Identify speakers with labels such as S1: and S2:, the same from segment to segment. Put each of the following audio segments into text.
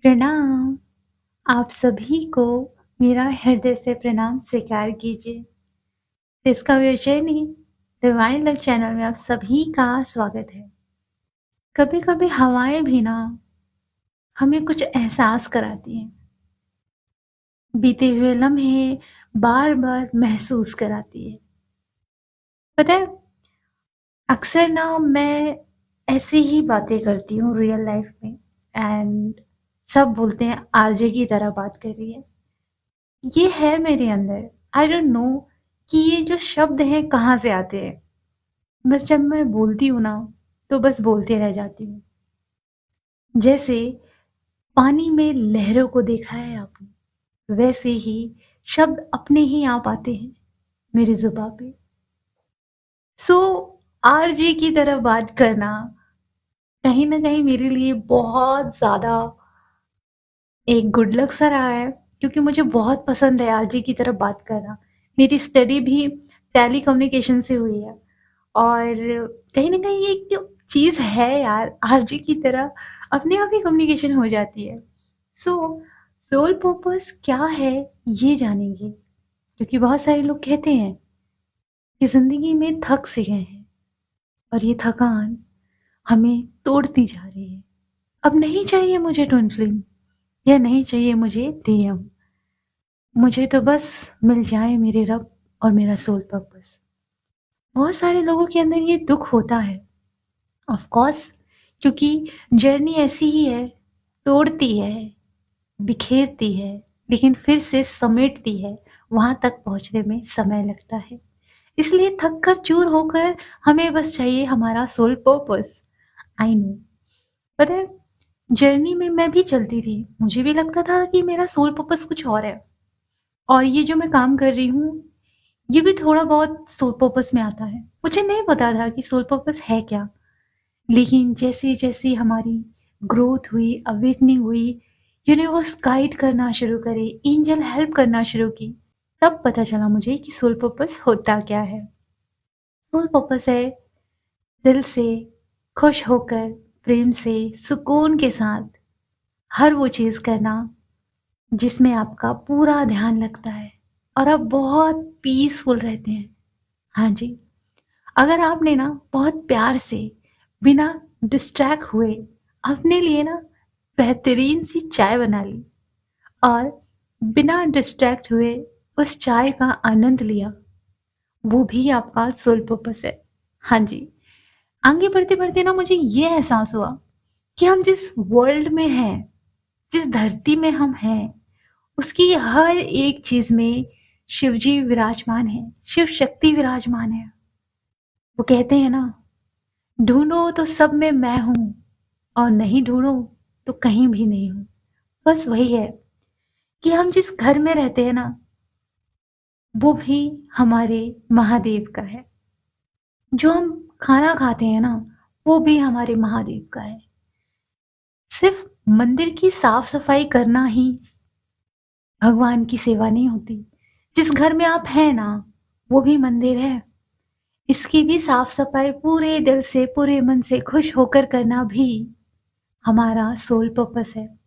S1: प्रणाम। आप सभी को मेरा हृदय से प्रणाम स्वीकार कीजिए। Discover your journey divine love channel में आप सभी का स्वागत है। कभी-कभी हवाएं भी ना हमें कुछ एहसास कराती हैं, बीते हुए लम्हे बार-बार महसूस कराती है। पता है, अक्सर ना मैं ऐसी ही बातें करती हूँ रियल लाइफ में एंड सब बोलते हैं आरजे की तरह बात कर रही है। ये है मेरे अंदर। आई डोंट नो कि ये जो शब्द हैं कहाँ से आते हैं। बस जब मैं बोलती हूँ ना, तो बस बोलते रह जाती हूँ। जैसे पानी में लहरों को देखा है आपने, वैसे ही शब्द अपने ही आप आते हैं मेरी ज़ुबान पे। सो आरजे की तरह बात करना कहीं न कहीं मेरे लिए बहुत ज़्यादा एक गुड लक सा रहा है, क्योंकि मुझे बहुत पसंद है आरजे की तरह बात करना। मेरी स्टडी भी टेली कम्युनिकेशन से हुई है। और कहीं न कहीं ये एक जो चीज़ है यार, आरजे की तरह अपने आप ही कम्युनिकेशन हो जाती है। सो सोल पर्पस क्या है, ये जानेंगे, क्योंकि बहुत सारे लोग कहते हैं कि ज़िंदगी में थक से गए हैं और ये थकान हमें तोड़ती जा रही है। अब नहीं चाहिए मुझे ट्विन फ्लेम, या नहीं चाहिए मुझे डीएम, मुझे तो बस मिल जाए मेरे रब और मेरा सोल पर्पस। बहुत सारे लोगों के अंदर ये दुःख होता है, ऑफ कोर्स, क्योंकि जर्नी ऐसी ही है, तोड़ती है, बिखेरती है, लेकिन फिर से समेटती है। वहाँ तक पहुँचने में समय लगता है। इसलिए थक कर चूर होकर हमें बस चाहिए हमारा सोल पर्पस। आई नो, पता है, जर्नी में मैं भी चलती थी। मुझे भी लगता था कि मेरा सोल पर्पस कुछ और है, और ये जो मैं काम कर रही हूँ, ये भी थोड़ा बहुत सोल पर्पस में आता है। मुझे नहीं पता था कि सोल पर्पस है क्या। लेकिन जैसे-जैसे हमारी ग्रोथ हुई, अवेकनिंग हुई, यूनिवर्स गाइड करना शुरू करे, एंजल हेल्प करना शुरू की, तब पता चला मुझे कि सोल पर्पस होता क्या है। सोल पर्पस है दिल से खुश होकर, प्रेम से, सुकून के साथ हर वो चीज़ करना जिसमें आपका पूरा ध्यान लगता है और आप बहुत पीसफुल रहते हैं। हाँ जी। अगर आपने ना बहुत प्यार से, बिना डिस्ट्रैक्ट हुए, अपने लिए ना बेहतरीन सी चाय बना ली और बिना डिस्ट्रैक्ट हुए उस चाय का आनंद लिया, वो भी आपका सोल पर्पस है। हाँ जी। आगे बढ़ते-बढ़ते ना मुझे ये एहसास हुआ कि हम जिस वर्ल्ड में हैं, जिस धरती में हम हैं, उसकी हर एक चीज़ में शिव जी विराजमान हैं, शिव शक्ति विराजमान है। वो कहते हैं ना, ढूँढो तो सब में मैं हूँ और नहीं ढूँढो तो कहीं भी नहीं हूँ। बस वही है कि हम जिस घर में रहते हैं ना, वो भी हमारे महादेव का है। जो हम खाना खाते हैं ना, वो भी हमारे महादेव का है। सिर्फ़ मंदिर की साफ-सफाई करना ही भगवान की सेवा नहीं होती। जिस घर में आप हैं ना, वो भी मंदिर है। इसकी भी साफ-सफाई पूरे दिल से, पूरे मन से खुश होकर करना भी हमारा सोल पर्पस है।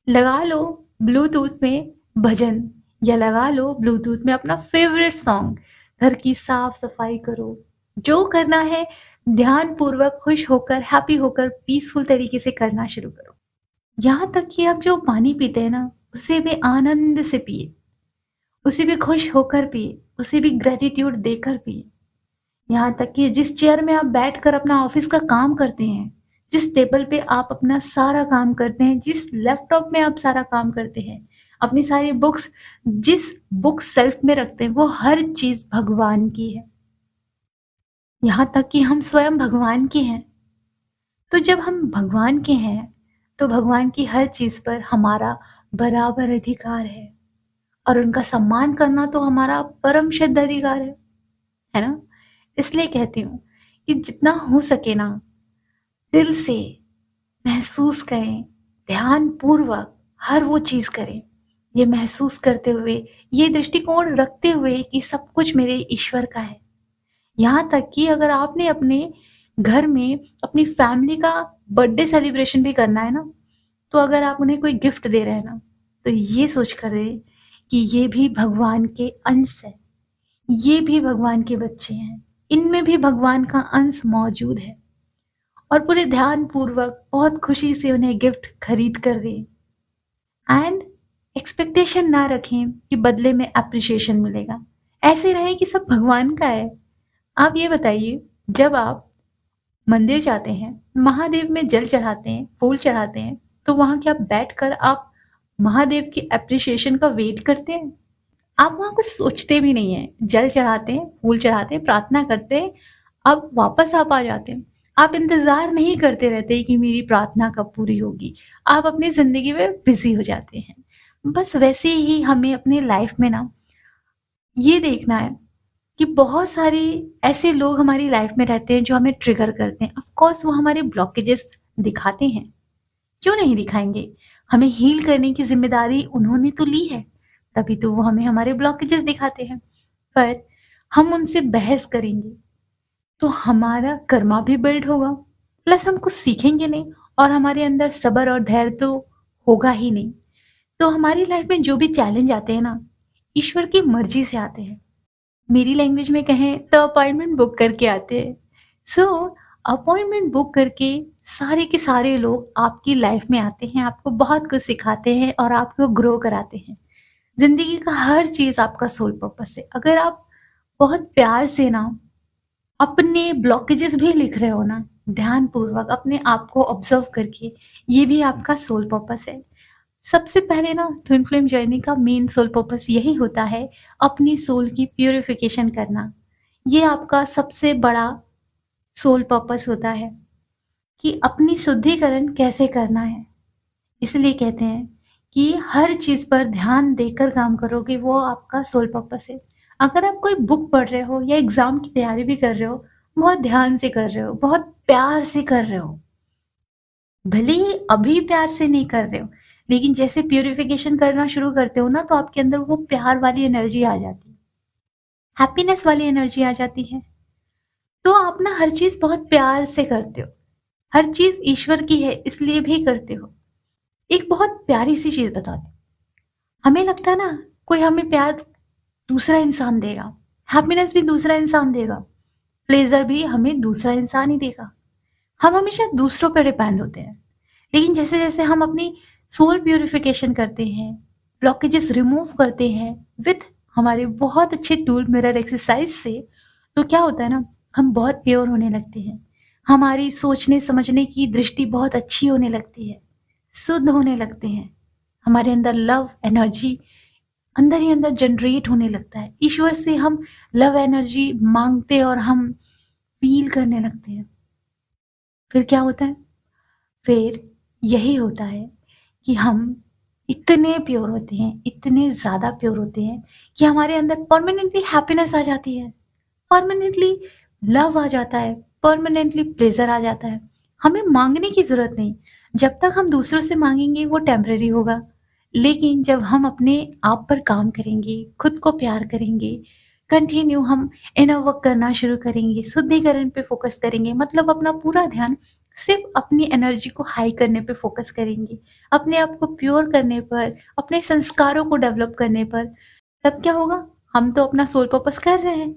S1: लगा लो ब्लूटूथ में भजन, या लगा लो ब्लूटूथ में अपना फ़ेवरेट सॉन्ग, घर की साफ-सफाई करो। जो करना है ध्यानपूर्वक, खुश होकर, हैप्पी होकर, पीसफुल तरीके से करना शुरू करो। यहाँ तक कि आप जो पानी पीते हैं ना, उसे भी आनंद से पिए, उसे भी खुश होकर पिए, उसे भी ग्रैटिट्यूड देकर पिए। यहाँ तक कि जिस चेयर में आप बैठकर अपना ऑफ़िस का काम करते हैं, जिस टेबल पे आप अपना सारा काम करते हैं, जिस लैपटॉप में आप सारा काम करते हैं, अपनी सारी बुक्स जिस बुक शेल्फ में रखते हैं, वो हर चीज़ भगवान की है। यहाँ तक कि हम स्वयं भगवान के हैं। तो जब हम भगवान के हैं, तो भगवान की हर चीज़ पर हमारा बराबर अधिकार है, और उनका सम्मान करना तो हमारा परम शुद्ध अधिकार है ना? इसलिए कहती हूँ कि जितना हो सके ना, दिल से महसूस करें, ध्यानपूर्वक हर वो चीज़ करें। ये महसूस करते हुए, ये दृष्टिकोण रखते हुए कि सब कुछ मेरे ईश्वर का है। यहाँ तक कि अगर आपने अपने घर में अपनी फैमिली का बर्थडे सेलिब्रेशन भी करना है ना, तो अगर आप उन्हें कोई गिफ्ट दे रहे हैं ना, तो ये सोच कर दें कि ये भी भगवान के अंश है, ये भी भगवान के बच्चे हैं, इनमें भी भगवान का अंश मौजूद है। और पूरे ध्यानपूर्वक बहुत खुशी से उन्हें गिफ्ट खरीद कर दें एंड एक्सपेक्टेशन ना रखें कि बदले में एप्रिसिएशन मिलेगा। ऐसे रहें कि सब भगवान का है। आप ये बताइए, जब आप मंदिर जाते हैं, महादेव में जल चढ़ाते हैं, फूल चढ़ाते हैं, तो वहाँ क्या बैठकर आप महादेव की एप्रिसिएशन का वेट करते हैं? आप वहाँ कुछ सोचते भी नहीं हैं, जल चढ़ाते हैं, फूल चढ़ाते हैं, प्रार्थना करते हैं, अब वापस आप आ जाते हैं। आप इंतज़ार नहीं करते रहते कि मेरी प्रार्थना कब पूरी होगी, आप अपनी ज़िंदगी में बिज़ी हो जाते हैं। बस वैसे ही हमें अपनी लाइफ़ में ना ये देखना है कि बहुत सारे ऐसे लोग हमारी लाइफ़ में रहते हैं जो हमें ट्रिगर करते हैं। ऑफ़ कोर्स वो हमारे ब्लॉकेजेस दिखाते हैं, क्यों नहीं दिखाएँगे? हमें हील करने की ज़िम्मेदारी उन्होंने तो ली है, तभी तो वो हमें हमारे ब्लॉकेजेस दिखाते हैं। पर हम उनसे बहस करेंगे, तो हमारा कर्मा भी बिल्ड होगा, प्लस हम कुछ सीखेंगे नहीं और हमारे अंदर सब्र और धैर्य तो होगा ही नहीं। तो हमारी लाइफ़ में जो भी चैलेंज आते हैं ना, ईश्वर की मर्ज़ी से आते हैं। मेरी लैंग्वेज में कहें तो अपॉइंटमेंट बुक करके आते हैं। सो अपॉइंटमेंट बुक करके सारे के सारे लोग आपकी लाइफ में आते हैं, आपको बहुत कुछ सिखाते हैं और आपको ग्रो कराते हैं। ज़िंदगी का हर चीज़ आपका सोल पर्पस है। अगर आप बहुत प्यार से ना अपने ब्लॉकेजेस भी लिख रहे हो ना, ध्यानपूर्वक अपने आप को ऑब्ज़र्व करके, ये भी आपका सोल पर्पस है। सबसे पहले ना ट्विन फ्लेम जर्नी का मेन सोल पर्पस यही होता है, अपनी सोल की प्यूरिफिकेशन करना। ये आपका सबसे बड़ा सोल पर्पस होता है कि अपनी शुद्धिकरण कैसे करना है। इसलिए कहते हैं कि हर चीज़ पर ध्यान देकर काम करोगे, वो आपका सोल पर्पस है। अगर आप कोई बुक पढ़ रहे हो या एग्ज़ाम की तैयारी भी कर रहे हो, बहुत ध्यान से कर रहे हो, बहुत प्यार से कर रहे हो। भले ही अभी प्यार से नहीं कर रहे हो, लेकिन जैसे प्यूरिफिकेशन करना शुरू करते हो ना, तो आपके अंदर वो प्यार वाली एनर्जी आ जाती है, हैप्पीनेस वाली एनर्जी आ जाती है। तो आप ना हर चीज़ बहुत प्यार से करते हो, हर चीज़ ईश्वर की है इसलिए भी करते हो। एक बहुत प्यारी सी चीज़ बताती हूँ, हमें लगता है ना कोई हमें प्यार दूसरा इंसान देगा, हैप्पीनेस भी दूसरा इंसान देगा, प्लेज़र भी हमें दूसरा इंसान ही देगा। हम हमेशा दूसरों पे डिपेंड होते हैं। लेकिन जैसे-जैसे हम अपनी सोल प्यूरिफिकेशन करते हैं, ब्लॉकेजेस रिमूव करते हैं विथ हमारे बहुत अच्छे टूल मिरर एक्सरसाइज से, तो क्या होता है ना, हम बहुत प्योर होने लगते हैं। हमारी सोचने-समझने की दृष्टि बहुत अच्छी होने लगती है, शुद्ध होने लगते हैं। हमारे अंदर लव एनर्जी अंदर ही अंदर जनरेट होने लगता है। ईश्वर से हम लव एनर्जी माँगते और हम फ़ील करने लगते हैं। फिर क्या होता है? फिर यही होता है कि हम इतने प्योर होते हैं, इतने ज़्यादा प्योर होते हैं कि हमारे अंदर परमानेंटली हैप्पीनेस आ जाती है, परमानेंटली लव आ जाता है, परमानेंटली प्लेज़र आ जाता है। हमें माँगने की ज़रूरत नहीं, जब तक हम दूसरों से माँगेंगे वो टेम्परेरी होगा। लेकिन जब हम अपने आप पर काम करेंगे, खुद को प्यार करेंगे, कंटिन्यू हम इनर वर्क करना शुरू करेंगे, शुद्धिकरण पे फ़ोकस करेंगे, मतलब अपना पूरा ध्यान सिर्फ़ अपनी एनर्जी को हाई करने पे फ़ोकस करेंगे, अपने आप को प्योर करने पर, अपने संस्कारों को डेवलप करने पर, तब क्या होगा? हम तो अपना सोल पर्पस कर रहे हैं।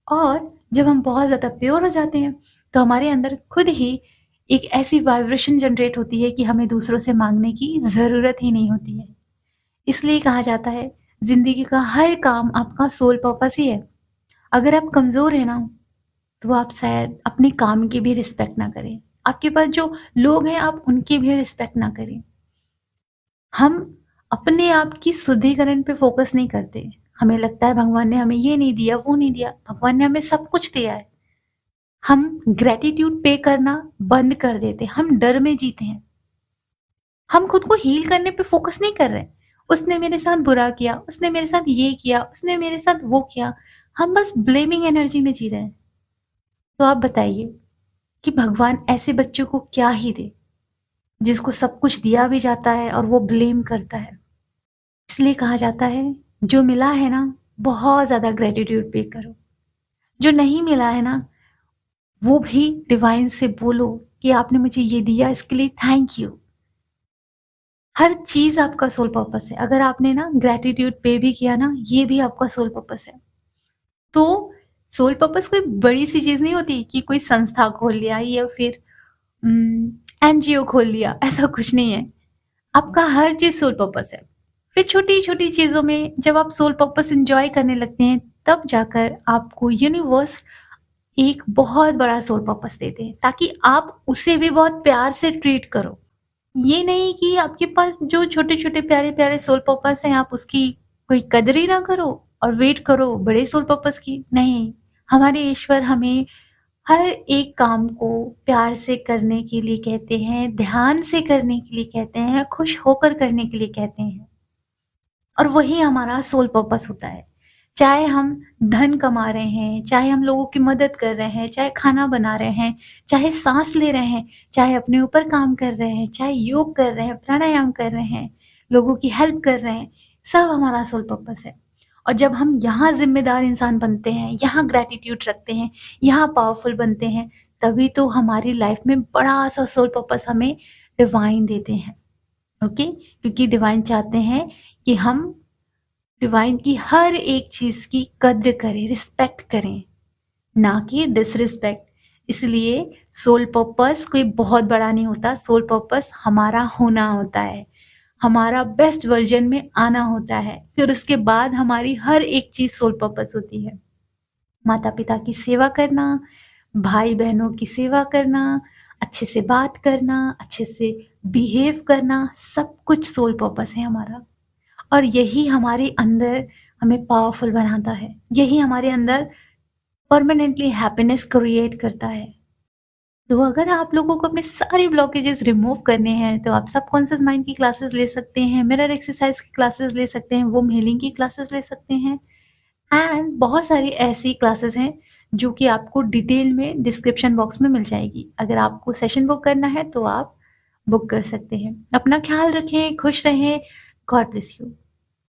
S1: और जब हम बहुत ज़्यादा प्योर हो जाते हैं, तो हमारे अंदर खुद ही एक ऐसी वाइब्रेशन जनरेट होती है कि हमें दूसरों से माँगने की ज़रूरत ही नहीं होती है। इसलिए कहा जाता है, ज़िंदगी का हर काम आपका सोल पर्पस ही है। अगर आप कमज़ोर हैं ना, तो आप शायद अपने काम की भी रिस्पेक्ट ना करें। आपके पास जो लोग हैं, आप उनकी भी रिस्पेक्ट ना करें। हम अपने आप की शुद्धिकरण पे फ़ोकस नहीं करते। हमें लगता है भगवान ने हमें ये नहीं दिया, वो नहीं दिया। भगवान ने हमें सब कुछ दिया है। हम ग्रैटिट्यूड पे करना बंद कर देते हैं, हम डर में जीते हैं। हम खुद को हील करने पे फ़ोकस नहीं कर रहे हैं। उसने मेरे साथ बुरा किया, उसने मेरे साथ ये किया, उसने मेरे साथ वो किया। हम बस ब्लेमिंग एनर्जी में जी रहे हैं। तो आप बताइए कि भगवान ऐसे बच्चों को क्या ही दे, जिसको सब कुछ दिया भी जाता है और वो ब्लेम करता है। इसलिए कहा जाता है, जो मिला है ना, बहुत ज़्यादा ग्रैटिट्यूड पे करो। जो नहीं मिला है ना, वो भी डिवाइन से बोलो कि आपने मुझे ये दिया, इसके लिए थैंक यू। हर चीज़ आपका सोल पर्पस है। अगर आपने ना ग्रैटिट्यूड पे भी किया ना, ये भी आपका सोल पर्पस है। तो सोल पर्पस कोई बड़ी-सी चीज़ नहीं होती कि कोई संस्था खोल लिया या फिर एनजीओ खोल लिया, ऐसा कुछ नहीं है। आपका हर चीज़ सोल पर्पस है। फिर छोटी-छोटी चीज़ों में जब आप सोल पर्पस एन्जॉय करने लगते हैं, तब जाकर आपको यूनिवर्स एक बहुत बड़ा सोल पर्पस देते हैं, ताकि आप उसे भी बहुत प्यार से ट्रीट करो। ये नहीं कि आपके पास जो छोटे-छोटे प्यारे-प्यारे सोल पर्पस हैं, आप उसकी कोई कदर ही ना करो और वेट करो बड़े सोल पर्पस की। नहीं, हमारे ईश्वर हमें हर एक काम को प्यार से करने के लिए कहते हैं, ध्यान से करने के लिए कहते हैं, खुश होकर करने के लिए कहते हैं। और वही हमारा सोल पर्पस होता है। चाहे हम धन कमा रहे हैं, चाहे हम लोगों की मदद कर रहे हैं, चाहे खाना बना रहे हैं, चाहे साँस ले रहे हैं, चाहे अपने ऊपर काम कर रहे हैं, चाहे योग कर रहे हैं, प्राणायाम कर रहे हैं, लोगों की हेल्प कर रहे हैं, सब हमारा सोल पर्पस है। और जब हम यहाँ ज़िम्मेदार इंसान बनते हैं, यहाँ ग्रैटिट्यूड रखते हैं, यहाँ पावरफुल बनते हैं, तभी तो हमारी लाइफ में बड़ा-सा सोल पर्पस हमें डिवाइन देते हैं। ओके? क्योंकि डिवाइन चाहते हैं कि हम डिवाइन की हर एक चीज़ की कद्र करें, रिस्पेक्ट करें, ना कि डिसरिस्पेक्ट। इसलिए सोल पर्पस कोई बहुत बड़ा नहीं होता, सोल पर्पस हमारा होना होता है, हमारा बेस्ट वर्ज़न में आना होता है, फिर उसके बाद हमारी हर एक चीज़ सोल पर्पस होती है। माता-पिता की सेवा करना, भाई-बहनों की सेवा करना, अच्छे से बात करना, अच्छे से बिहेव करना, सब कुछ सोल पर्पस है हमारा। और यही हमारे अंदर हमें पावरफुल बनाता है। यही हमारे अंदर परमानेंटली हैप्पीनेस क्रिएट करता है। तो अगर आप लोगों को अपने सारे ब्लॉकेजेस रिमूव करने हैं, तो आप सबकॉन्शियस माइंड की क्लासेस ले सकते हैं, मिरर एक्सरसाइज की क्लासेस ले सकते हैं, वोम हीलिंग की क्लासेस ले सकते हैं एंड बहुत सारी ऐसी क्लासेस हैं जो कि आपको डिटेल में डिस्क्रिप्शन बॉक्स में मिल जाएगी। अगर आपको सेशन बुक करना है तो आप बुक कर सकते हैं। अपना ख्याल रखें, खुश रहें। God bless you.